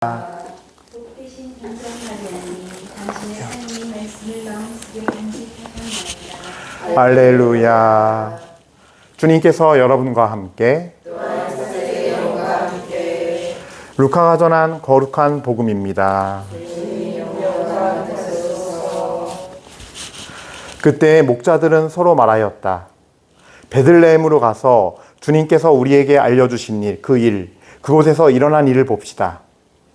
복되신 동정마리아님, 당신의 삶이 말씀을 마음속에 간직하셨나이다. 할렐루야. 주님께서 여러분과 함께 루카가 전한 거룩한 복음입니다. 그때 목자들은 서로 말하였다. 베들레헴으로 가서 주님께서 우리에게 알려주신 일, 그곳에서 일어난 일을 봅시다.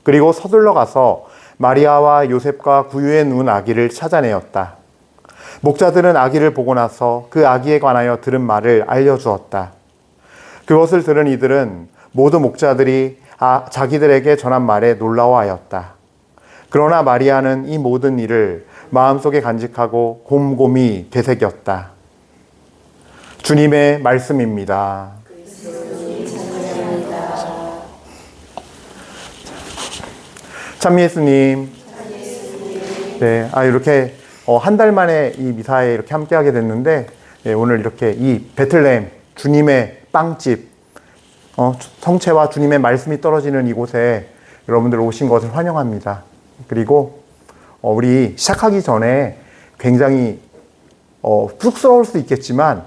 그리고 서둘러 가서 마리아와 요셉과 구유에 누운 아기를 찾아내었다. 목자들은 아기를 보고 나서 그 아기에 관하여 들은 말을 알려주었다. 그것을 들은 이들은 모두 목자들이 자기들에게 전한 말에 놀라워하였다. 그러나 마리아는 이 모든 일을 마음속에 간직하고 곰곰이 되새겼다. 주님의 말씀입니다. 참 예수님. 네, 이렇게 한 달 만에 이 미사에 이렇게 함께하게 됐는데, 오늘 이렇게 이 베틀레헴 주님의 빵집, 성체와 주님의 말씀이 떨어지는 이곳에 여러분들 오신 것을 환영합니다. 그리고 우리 시작하기 전에 굉장히 쑥스러울 수 있겠지만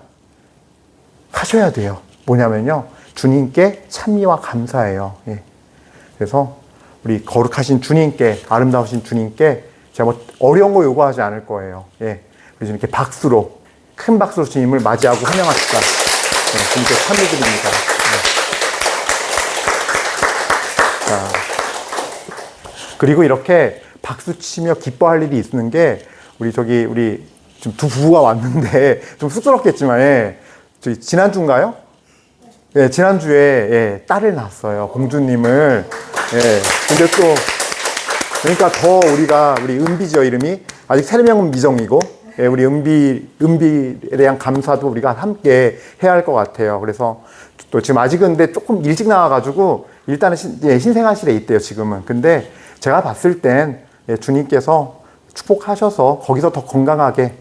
하셔야 돼요. 뭐냐면요, 주님께 찬미와 감사해요. 그래서 우리 거룩하신 주님께, 아름다우신 주님께 제가 뭐 어려운 거 요구하지 않을 거예요. 그래서 이렇게 박수로, 큰 박수로 주님을 맞이하고 환영합시다. 주님께 찬미드립니다. 그리고 이렇게 박수 치며 기뻐할 일이 있는 게, 우리 지금 두 부부가 왔는데 좀 쑥스럽겠지만, 지난주인가요? 지난주에 딸을 낳았어요. 공주님을. 근데 또 그러니까 더 우리 은비죠, 이름이. 아직 세명은 미정이고, 우리 은비에 대한 감사도 우리가 함께 해야 할 것 같아요. 그래서 또 지금 아직은 근데 조금 일찍 나와가지고 일단은 신생아실에 있대요, 지금은. 근데 제가 봤을 땐 주님께서 축복하셔서 거기서 더 건강하게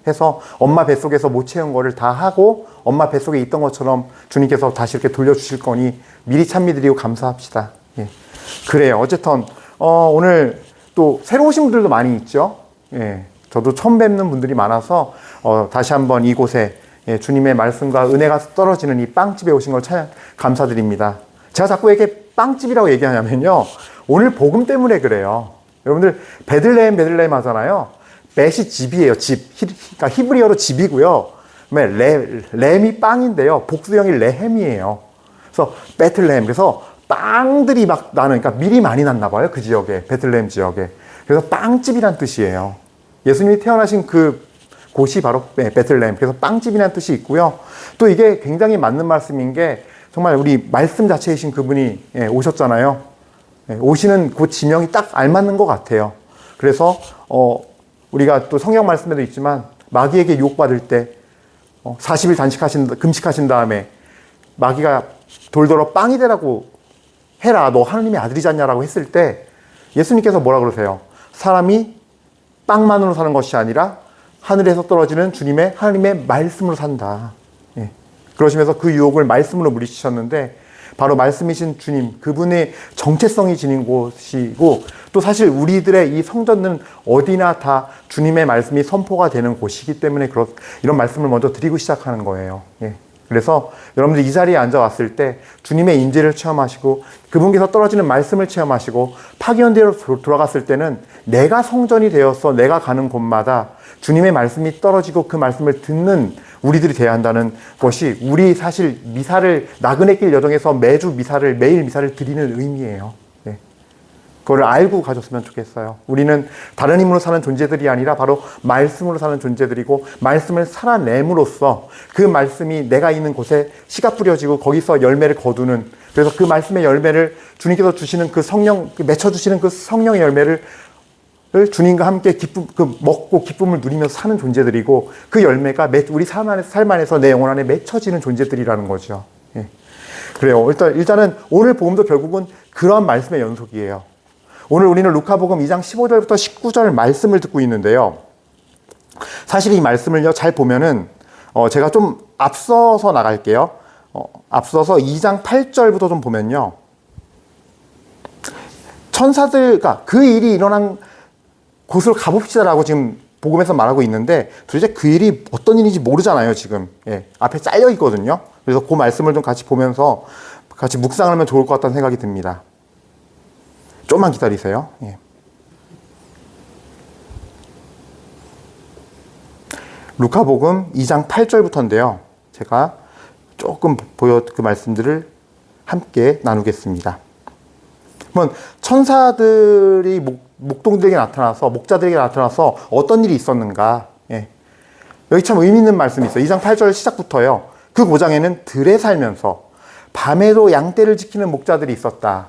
해서 엄마 뱃속에서 못 채운 거를 다 하고 엄마 뱃속에 있던 것처럼 주님께서 다시 이렇게 돌려주실 거니 미리 찬미드리고 감사합시다. 그래요. 어쨌든 오늘 또 새로 오신 분들도 많이 있죠. 저도 처음 뵙는 분들이 많아서 다시 한번 이곳에 주님의 말씀과 은혜가 떨어지는 이 빵집에 오신 걸 참 감사드립니다. 제가 자꾸 이렇게 빵집이라고 얘기하냐면요, 오늘 복음 때문에 그래요. 여러분들 베들레헴 하잖아요. 벳이 집이에요. 집. 그러니까 히브리어로 집이고요. 램이 빵인데요, 복수형이 레헴이에요. 그래서 베틀레헴. 그래서 빵들이 막 나는, 그러니까 밀이 많이 났나 봐요, 그 지역에, 베틀레헴 지역에. 그래서 빵집이란 뜻이에요. 예수님이 태어나신 그 곳이 바로 베틀레헴. 그래서 빵집이란 뜻이 있고요. 또 이게 굉장히 맞는 말씀인 게, 정말 우리 말씀 자체이신 그분이 오셨잖아요. 오시는 그 지명이 딱 알맞는 것 같아요. 그래서 우리가 또 성경 말씀에도 있지만, 마귀에게 유혹받을 때 40일 금식하신 다음에 마귀가 돌더러 빵이 되라고 해라, 너 하느님의 아들이지 않냐라고 했을 때 예수님께서 뭐라 그러세요? 사람이 빵만으로 사는 것이 아니라 하늘에서 떨어지는 하나님의 말씀으로 산다. 그러시면서 그 유혹을 말씀으로 물리치셨는데, 바로 말씀이신 주님, 그분의 정체성이 지닌 곳이고, 또 사실 우리들의 이 성전은 어디나 다 주님의 말씀이 선포가 되는 곳이기 때문에 이런 말씀을 먼저 드리고 시작하는 거예요. 그래서 여러분들 이 자리에 앉아왔을 때 주님의 임재를 체험하시고 그분께서 떨어지는 말씀을 체험하시고 파견대로 돌아갔을 때는 내가 성전이 되어서 내가 가는 곳마다 주님의 말씀이 떨어지고 그 말씀을 듣는 우리들이 되어야 한다는 것이, 우리 사실 나그네 길 여정에서 매일 미사를 드리는 의미예요. 그걸 알고 가졌으면 좋겠어요. 우리는 다른 힘으로 사는 존재들이 아니라 바로 말씀으로 사는 존재들이고, 말씀을 살아냄으로써 그 말씀이 내가 있는 곳에 씨가 뿌려지고 거기서 열매를 거두는, 그래서 그 말씀의 열매를 주님께서 주시는 맺혀주시는 그 성령의 열매를 주님과 함께 먹고 기쁨을 누리면서 사는 존재들이고, 그 열매가 우리 삶 안에서 내 영혼 안에 맺혀지는 존재들이라는 거죠. 그래요. 일단은 오늘 복음도 결국은 그런 말씀의 연속이에요. 오늘 우리는 루카복음 2장 15절부터 19절 말씀을 듣고 있는데요. 사실 이 말씀을요, 잘 보면은 제가 좀 앞서서 나갈게요. 앞서서 2장 8절부터 좀 보면요, 천사들과 그 일이 일어난 곳으로 가봅시다라고 지금 복음에서 말하고 있는데 도대체 그 일이 어떤 일인지 모르잖아요, 지금. 예, 앞에 잘려 있거든요. 그래서 그 말씀을 좀 같이 보면서 같이 묵상을 하면 좋을 것 같다는 생각이 듭니다. 좀만 기다리세요. 예. 루카복음 2장 8절부터인데요. 제가 조금 그 말씀들을 함께 나누겠습니다. 그러면 천사들이 목동들에게 나타나서 목자들에게 나타나서 어떤 일이 있었는가? 예. 여기 참 의미 있는 말씀이 있어요. 2장 8절 시작부터요. 그 5장에는 들에 살면서 밤에도 양떼를 지키는 목자들이 있었다.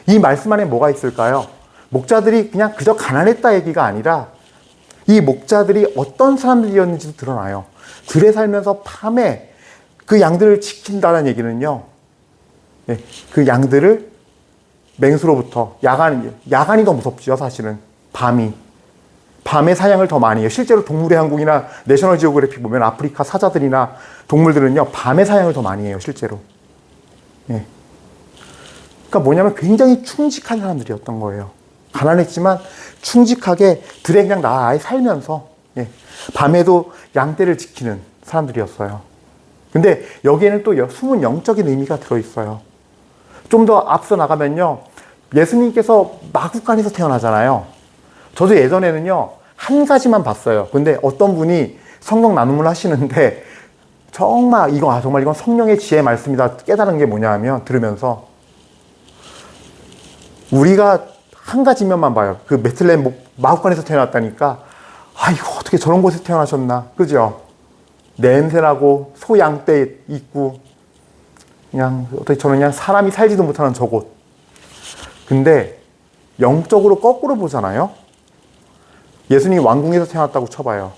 이 말씀 안에 뭐가 있을까요? 목자들이 그냥 그저 가난했다 얘기가 아니라 이 목자들이 어떤 사람들이었는지도 드러나요. 들에 살면서 밤에 그 양들을 지킨다는 얘기는요. 예, 그 양들을 맹수로부터 야간이 더 무섭죠, 사실은. 밤에 사냥을 더 많이 해요. 실제로 동물의 항공이나 내셔널 지오그래픽 보면 아프리카 사자들이나 동물들은요, 밤에 사냥을 더 많이 해요, 실제로. 예. 그러니까 뭐냐면 굉장히 충직한 사람들이었던 거예요. 가난했지만 충직하게 들에 그냥 아예 살면서, 예, 밤에도 양떼를 지키는 사람들이었어요. 근데 여기에는 또 숨은 영적인 의미가 들어있어요. 좀 더 앞서 나가면요, 예수님께서 마구간에서 태어나잖아요. 저도 예전에는요, 한 가지만 봤어요. 근데 어떤 분이 성경 나눔을 하시는데 정말 이건 성령의 지혜의 말씀이다 깨달은 게 뭐냐 하면, 들으면서 우리가 한 가지 면만 봐요. 그 베틀레헴 마구간에서 태어났다니까, 이거 어떻게 저런 곳에 태어나셨나, 그죠? 냄새나고 소양떼 있고 그냥 어떻게 저는 그냥 사람이 살지도 못하는 저곳. 근데 영적으로 거꾸로 보잖아요. 예수님이 왕궁에서 태어났다고 쳐봐요.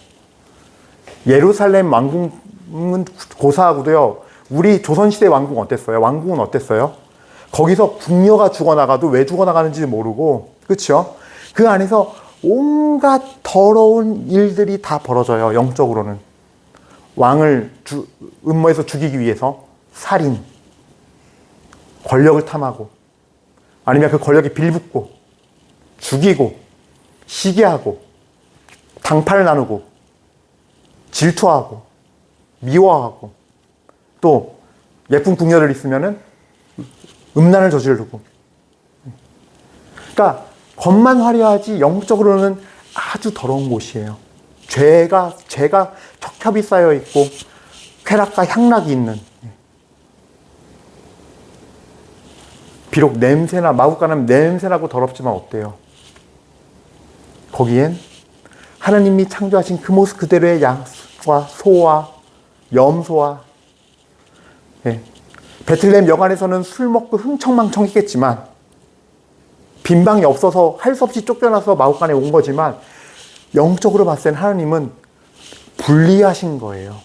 예루살렘 왕궁은 고사하고도요, 우리 조선시대 왕궁 어땠어요? 왕궁은 어땠어요? 거기서 궁녀가 죽어나가도 왜 죽어나가는지 모르고, 그렇죠? 그 안에서 온갖 더러운 일들이 다 벌어져요. 영적으로는. 왕을 음모해서 죽이기 위해서 살인, 권력을 탐하고, 아니면 그 권력에 빌붙고, 죽이고, 시기하고, 당파를 나누고, 질투하고, 미워하고, 또 예쁜 궁녀를 있으면은 음란을 저지르고. 그러니까 겉만 화려하지 영적으로는 아주 더러운 곳이에요. 죄가 겹겹이 쌓여 있고 쾌락과 향락이 있는. 비록 마구간은 냄새나고 더럽지만 어때요? 거기엔 하나님이 창조하신 그 모습 그대로의 양과 소와 염소와, 예, 베틀레헴 여관에서는 술 먹고 흥청망청했겠지만, 빈방이 없어서 할 수 없이 쫓겨나서 마구간에 온 거지만, 영적으로 봤을 땐 하나님은 분리하신 거예요.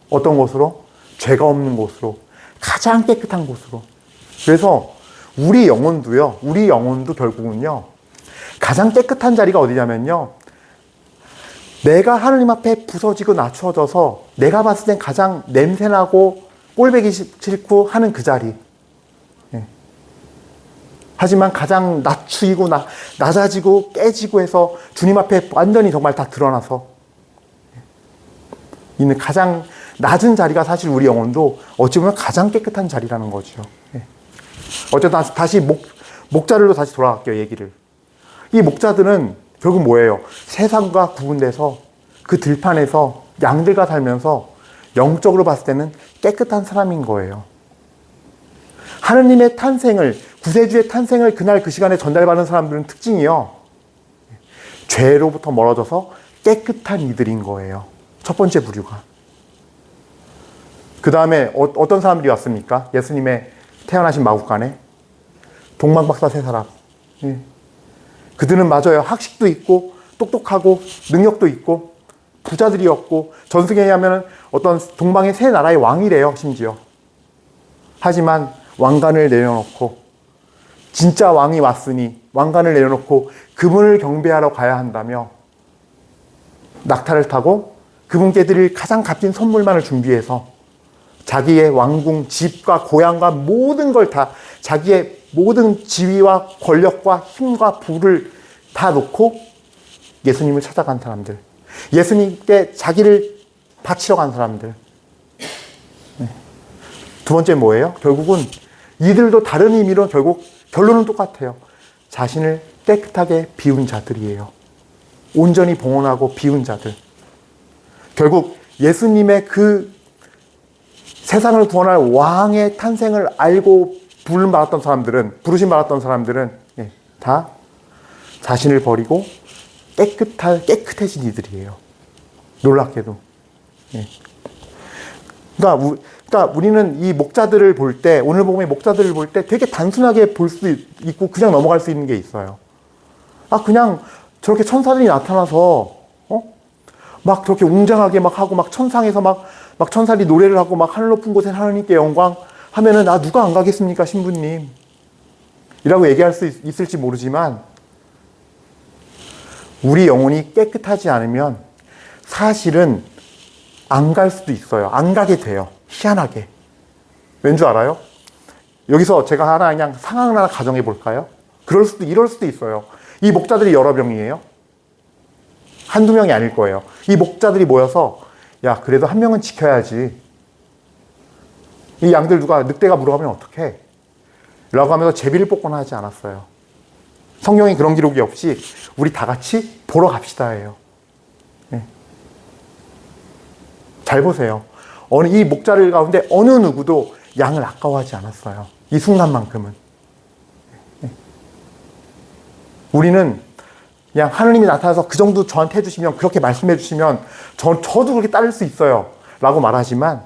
어떤 곳으로? 죄가 없는 곳으로, 가장 깨끗한 곳으로. 그래서 우리 영혼도 결국은요, 가장 깨끗한 자리가 어디냐면요, 내가 하나님 앞에 부서지고 낮춰져서 내가 봤을 땐 가장 냄새나고 꼴배기 싫고 하는 그 자리. 예. 하지만 가장 낮추이고 낮아지고 깨지고 해서 주님 앞에 완전히 정말 다 드러나서 있는 가장 낮은 자리가 사실 우리 영혼도 어찌 보면 가장 깨끗한 자리라는 거죠. 예. 어쨌든 다시 목자들로 다시 돌아갈게요, 얘기를. 이 목자들은 결국 뭐예요? 세상과 구분돼서 그 들판에서 양들과 살면서 영적으로 봤을 때는 깨끗한 사람인 거예요. 하느님의 탄생을, 구세주의 탄생을 그날 그 시간에 전달받는 사람들은 특징이요, 죄로부터 멀어져서 깨끗한 이들인 거예요. 첫 번째 부류가. 그 다음에 어떤 사람들이 왔습니까? 예수님의 태어나신 마구간에 동방박사 세 사람. 예. 그들은 맞아요, 학식도 있고 똑똑하고 능력도 있고 부자들이었고, 전승에 의하면 어떤 동방의 세 나라의 왕이래요, 심지어. 하지만 왕관을 내려놓고, 진짜 왕이 왔으니 왕관을 내려놓고 그분을 경배하러 가야 한다며 낙타를 타고 그분께 드릴 가장 값진 선물만을 준비해서 자기의 왕궁, 집과 고향과 모든 걸 다, 자기의 모든 지위와 권력과 힘과 부를 다 놓고 예수님을 찾아간 사람들, 예수님께 자기를 바치러 간 사람들. 두 번째 뭐예요? 결국은 이들도 다른 의미로 결국 결론은 똑같아요. 자신을 깨끗하게 비운 자들이에요. 온전히 봉헌하고 비운 자들. 결국 예수님의 그 세상을 구원할 왕의 탄생을 알고 부르심 받았던 사람들은 다 자신을 버리고 깨끗해진 이들이에요. 놀랍게도. 그러니까 우리는 이 목자들을 볼 때, 오늘 복음의 목자들을 볼 때 되게 단순하게 볼 수도 있고 그냥 넘어갈 수 있는 게 있어요. 그냥 저렇게 천사들이 나타나서 막 저렇게 웅장하게 막 하고 막 천상에서 막 천사들이 노래를 하고 막 하늘 높은 곳에 하나님께 영광 하면은 누가 안 가겠습니까, 신부님? 이라고 얘기할 수 있을지 모르지만 우리 영혼이 깨끗하지 않으면 사실은 안 갈 수도 있어요. 안 가게 돼요. 희한하게. 왠 줄 알아요? 여기서 제가 그냥 상황을 하나 가정해 볼까요? 이럴 수도 있어요. 이 목자들이 여러 명이에요. 한두 명이 아닐 거예요. 이 목자들이 모여서 그래도 한 명은 지켜야지. 이 양들 늑대가 물어가면 어떡해? 라고 하면서 제비를 뽑거나 하지 않았어요. 성경에 그런 기록이 없이 우리 다 같이 보러 갑시다 해요. 잘 보세요. 이 목자들 가운데 어느 누구도 양을 아까워하지 않았어요. 이 순간만큼은. 우리는 그냥 하느님이 나타나서 그 정도 저한테 해주시면, 그렇게 말씀해 주시면 저도 그렇게 따를 수 있어요 라고 말하지만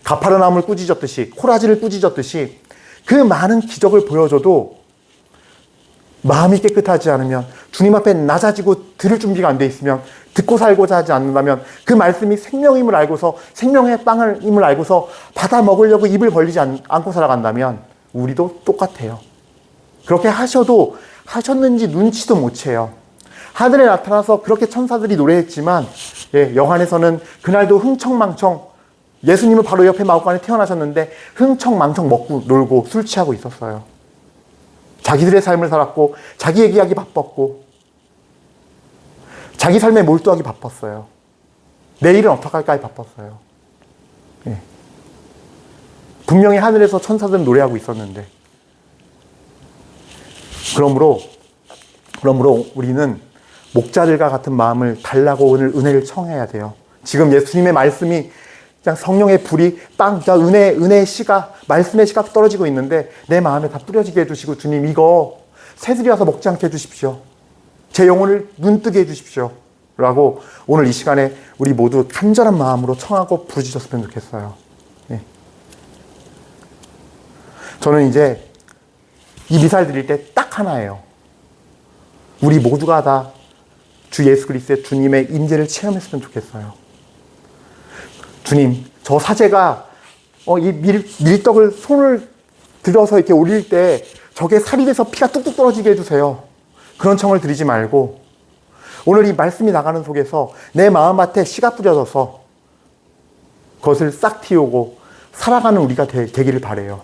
가파르나움을 꾸짖었듯이, 코라지를 꾸짖었듯이 그 많은 기적을 보여줘도 마음이 깨끗하지 않으면, 주님 앞에 낮아지고 들을 준비가 안 돼 있으면, 듣고 살고자 하지 않는다면, 그 말씀이 생명임을 알고서, 생명의 빵임을 알고서 받아 먹으려고 입을 벌리지 않고 살아간다면 우리도 똑같아요. 그렇게 하셨는지 눈치도 못 채요. 하늘에 나타나서 그렇게 천사들이 노래했지만 영안에서는 그날도 흥청망청, 예수님은 바로 옆에 마구간에 태어나셨는데 흥청망청 먹고 놀고 술 취하고 있었어요. 자기들의 삶을 살았고 자기 얘기하기 바빴고 자기 삶에 몰두하기 바빴어요. 내일은 어떡할까 바빴어요. 분명히 하늘에서 천사들은 노래하고 있었는데, 그러므로 우리는 목자들과 같은 마음을 달라고 오늘 은혜를 청해야 돼요. 지금 예수님의 말씀이 그냥 성령의 불이 은혜의 씨가, 말씀의 씨가 떨어지고 있는데 내 마음에 다 뿌려지게 해주시고, 주님 이거 새들이 와서 먹지 않게 해주십시오. 제 영혼을 눈뜨게 해주십시오. 라고 오늘 이 시간에 우리 모두 간절한 마음으로 청하고 부르짖었으면 좋겠어요. 저는 이제 이 미사를 드릴 때 딱 하나예요. 우리 모두가 다 주 예수 그리스도의 주님의 임재를 체험했으면 좋겠어요. 주님, 저 사제가 이 밀떡을 손을 들어서 이렇게 올릴 때 저게 살이 돼서 피가 뚝뚝 떨어지게 해주세요. 그런 청을 드리지 말고 오늘 이 말씀이 나가는 속에서 내 마음밭에 씨가 뿌려져서 그것을 싹 틔우고 살아가는 우리가 되기를 바라요.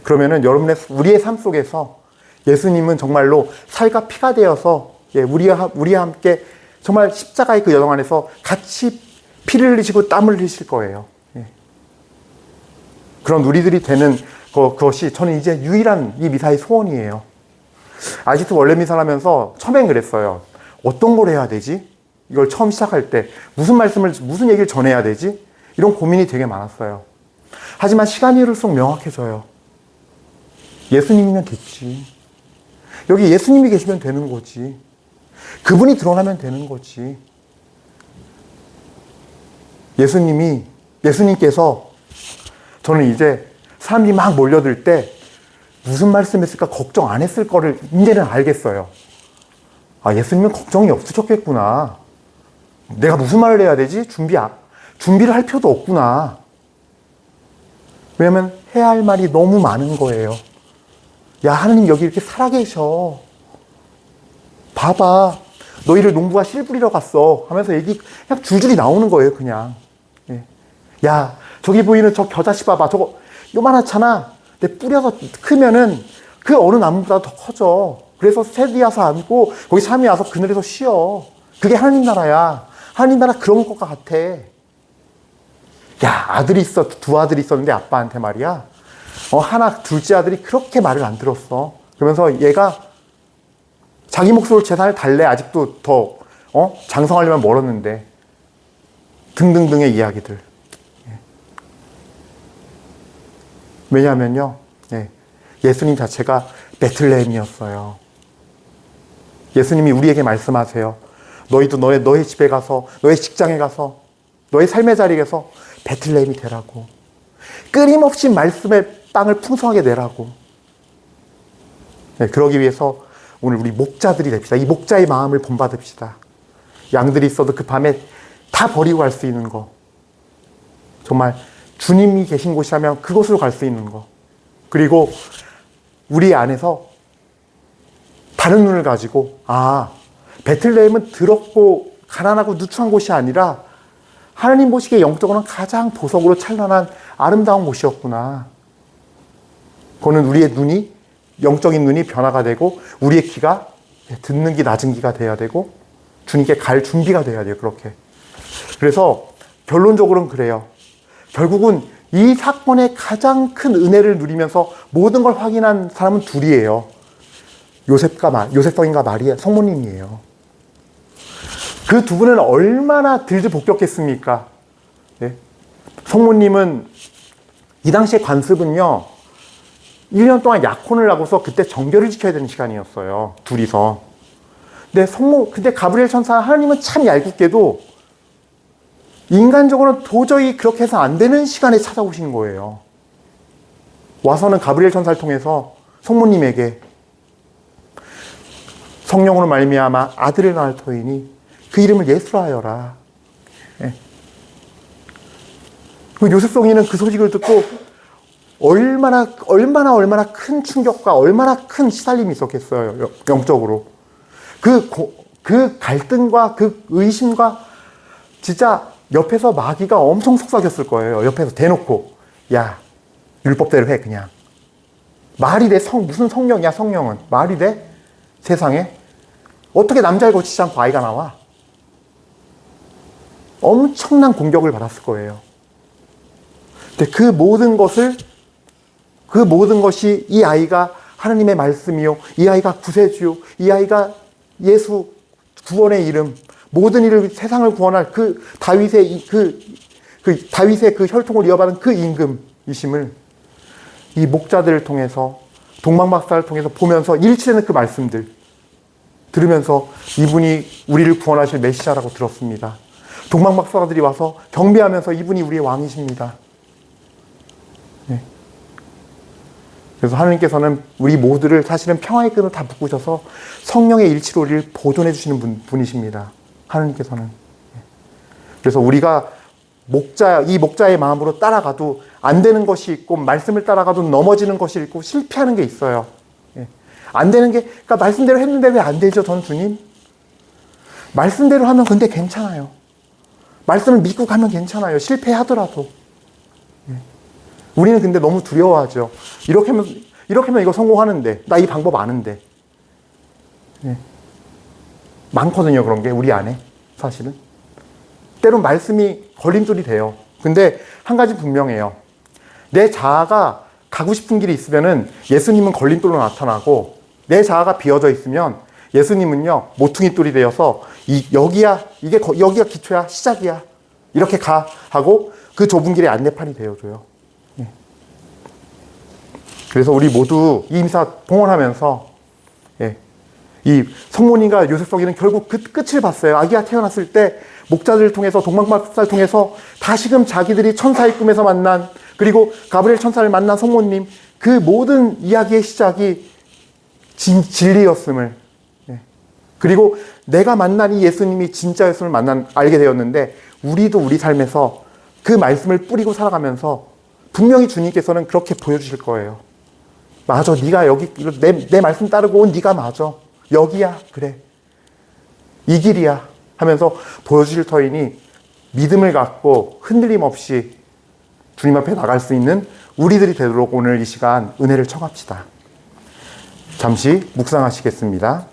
그러면은 우리의 삶 속에서 예수님은 정말로 살과 피가 되어서 우리와 함께 정말 십자가의 그 여정 안에서 같이 피를 흘리시고 땀을 흘리실 거예요. 그런 우리들이 되는 그것이 저는 이제 유일한 이 미사의 소원이에요. 아지트 원래 미사를 하면서 처음엔 그랬어요. 어떤 걸 해야 되지? 이걸 처음 시작할 때 무슨 얘기를 전해야 되지? 이런 고민이 되게 많았어요. 하지만 시간이 흐를수록 명확해져요. 예수님이면 됐지. 여기 예수님이 계시면 되는 거지. 그분이 드러나면 되는 거지. 예수님께서 저는 이제 사람들이 막 몰려들 때 무슨 말씀했을까 걱정 안 했을 거를 이제는 알겠어요. 예수님은 걱정이 없으셨겠구나. 내가 무슨 말을 해야 되지? 준비를 할 필요도 없구나. 왜냐면 해야 할 말이 너무 많은 거예요. 야, 하느님 여기 이렇게 살아계셔. 봐봐. 너희를 농부가 실 뿌리러 갔어. 하면서 얘기 그냥 줄줄이 나오는 거예요, 그냥. 야, 저기 보이는 저 겨자씨 봐봐. 저거 요만하잖아. 근데 뿌려서 크면은 그 어느 나무보다 더 커져. 그래서 새들이 와서 앉고 거기 사람이 와서 그늘에서 쉬어. 그게 하나님 나라야. 하나님 나라 그런 것과 같아. 야, 아들이 있어. 두 아들이 있었는데 아빠한테 말이야. 하나, 둘째 아들이 그렇게 말을 안 들었어. 그러면서 얘가 자기 몫으로 재산을 달래. 아직도 더, 장성하려면 멀었는데. 등등등의 이야기들. 왜냐하면요, 예수님 자체가 베틀레헴이었어요. 예수님이 우리에게 말씀하세요. 너희도 너의 집에 가서, 너의 직장에 가서, 너의 삶의 자리에서 베틀레헴이 되라고. 끊임없이 말씀의 땅을 풍성하게 내라고. 그러기 위해서 오늘 우리 목자들이 됩시다. 이 목자의 마음을 본받읍시다. 양들이 있어도 그 밤에 다 버리고 갈 수 있는 거. 정말 주님이 계신 곳이라면 그곳으로 갈 수 있는 거. 그리고 우리 안에서 다른 눈을 가지고, 베틀레헴은 더럽고 가난하고 누추한 곳이 아니라 하나님 보시기에 영적으로는 가장 보석으로 찬란한 아름다운 곳이었구나. 그거는 우리의 눈이, 영적인 눈이 변화가 되고 우리의 귀가 듣는 귀, 낮은 귀가 돼야 되고 주님께 갈 준비가 돼야 돼요. 그렇게. 그래서 결론적으로는 그래요. 결국은 이 사건의 가장 큰 은혜를 누리면서 모든 걸 확인한 사람은 둘이에요. 요셉 성인과 마리아 성모님이에요. 그 두 분은 얼마나 들들 복잡했습니까? 성모님은 이 당시에 관습은요, 1년 동안 약혼을 하고서 그때 정결을 지켜야 되는 시간이었어요. 둘이서. 근데 가브리엘 천사 하나님은 참 얄궂게도 인간적으로는 도저히 그렇게 해서 안 되는 시간에 찾아오신 거예요. 와서는 가브리엘 천사를 통해서 성모님에게 성령으로 말미암아 아들을 낳을 터이니 그 이름을 예수라 하여라. 그 요셉 성인은 그 소식을 듣고 얼마나 큰 충격과 얼마나 큰 시달림이 있었겠어요. 영적으로. 그 갈등과 그 의심과 진짜 옆에서 마귀가 엄청 속삭였을 거예요. 옆에서 대놓고. 야, 율법대로 해, 그냥. 말이 돼, 무슨 성령이야, 성령은. 말이 돼? 세상에? 어떻게 남자를 거치지 않고 아이가 나와? 엄청난 공격을 받았을 거예요. 근데 그 모든 것이 이 아이가 하나님의 말씀이요, 이 아이가 구세주요, 이 아이가 예수 구원의 이름, 모든 일을 세상을 구원할 그 다윗의 그 혈통을 이어받은 그 임금이심을 이 목자들을 통해서, 동방박사를 통해서 보면서 일치되는 그 말씀들 들으면서 이분이 우리를 구원하실 메시아라고 들었습니다. 동방박사들이 와서 경배하면서 이분이 우리의 왕이십니다. 그래서 하나님께서는 우리 모두를 사실은 평화의 끈을 다 묶으셔서 성령의 일치로 우리를 보존해 주시는 분이십니다. 하나님께서는. 그래서 우리가 이 목자의 마음으로 따라가도 안 되는 것이 있고, 말씀을 따라가도 넘어지는 것이 있고, 실패하는 게 있어요. 안 되는 게, 그러니까 말씀대로 했는데 왜 안 되죠, 전 주님? 말씀대로 하면 근데 괜찮아요. 말씀을 믿고 가면 괜찮아요. 실패하더라도. 우리는 근데 너무 두려워하죠. 이렇게 하면 이거 성공하는데, 나 이 방법 아는데. 많거든요, 그런 게 우리 안에 사실은. 때론 말씀이 걸림돌이 돼요. 근데 한 가지 분명해요. 내 자아가 가고 싶은 길이 있으면은 예수님은 걸림돌로 나타나고, 내 자아가 비어져 있으면 예수님은요 모퉁이 돌이 되어서 여기가 기초야, 시작이야, 이렇게 가 하고 그 좁은 길의 안내판이 되어줘요. 그래서 우리 모두 이 임사 봉헌하면서 이 성모님과 요셉 성인은 결국 그 끝을 봤어요. 아기가 태어났을 때 목자들을 통해서, 동방박사를 통해서 다시금 자기들이 천사의 꿈에서 만난, 그리고 가브리엘 천사를 만난 성모님, 그 모든 이야기의 시작이 진리였음을, 그리고 내가 만난 이 예수님이 진짜였음을 알게 되었는데, 우리도 우리 삶에서 그 말씀을 뿌리고 살아가면서 분명히 주님께서는 그렇게 보여주실 거예요. 맞아, 네가 여기 내 말씀 따르고 온 네가 맞아, 여기야, 그래, 이 길이야 하면서 보여주실 터이니 믿음을 갖고 흔들림 없이 주님 앞에 나갈 수 있는 우리들이 되도록 오늘 이 시간 은혜를 청합시다. 잠시 묵상하시겠습니다.